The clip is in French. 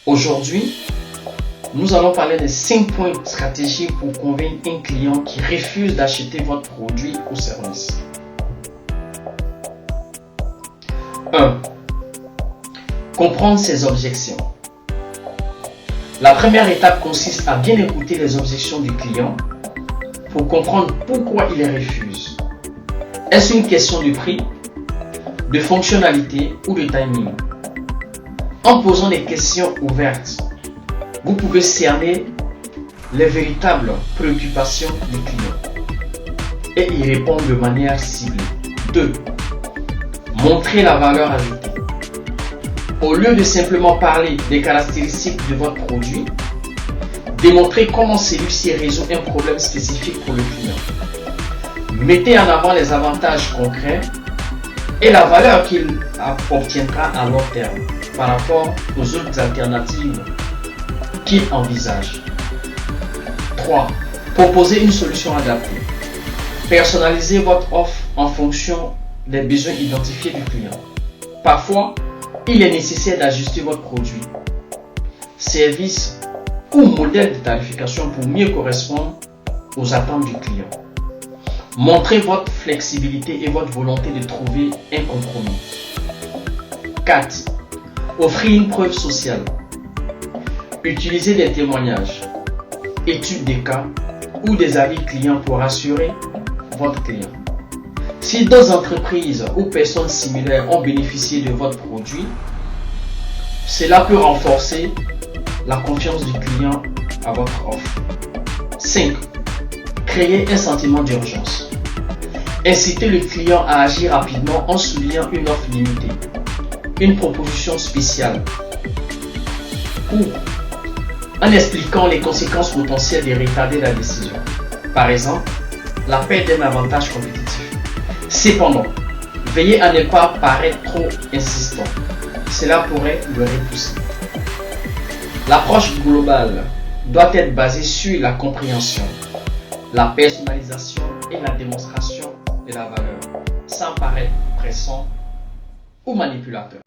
Aujourd'hui, nous allons parler des 5 points stratégiques pour convaincre un client qui refuse d'acheter votre produit ou service. 1. Comprendre ses objections. La première étape consiste à bien écouter les objections du client pour comprendre pourquoi il les refuse. Est-ce une question de prix, de fonctionnalité ou de timing? En posant des questions ouvertes, vous pouvez cerner les véritables préoccupations du client et y répondre de manière ciblée. 2. Montrer la valeur ajoutée. Au lieu de simplement parler des caractéristiques de votre produit, démontrez comment celui-ci résout un problème spécifique pour le client. Mettez en avant les avantages concrets et la valeur qu'il obtiendra à long terme par rapport aux autres alternatives qu'il envisage. 3. Proposez une solution adaptée. Personnalisez votre offre en fonction des besoins identifiés du client. Parfois, il est nécessaire d'ajuster votre produit, service ou modèle de tarification pour mieux correspondre aux attentes du client. Montrez votre flexibilité et votre volonté de trouver un compromis. 4. Offrez une preuve sociale. Utilisez des témoignages, études de cas ou des avis clients pour rassurer votre client. Si d'autres entreprises ou personnes similaires ont bénéficié de votre produit, cela peut renforcer la confiance du client à votre offre. 5. Créer un sentiment d'urgence. Incitez le client à agir rapidement en soulignant une offre limitée, une proposition spéciale ou en expliquant les conséquences potentielles de retarder la décision. Par exemple, la perte d'un avantage compétitif. Cependant, veillez à ne pas paraître trop insistant. Cela pourrait le repousser. L'approche globale doit être basée sur la compréhension, la personnalisation et la démonstration de la valeur, sans paraître pressant ou manipulateur.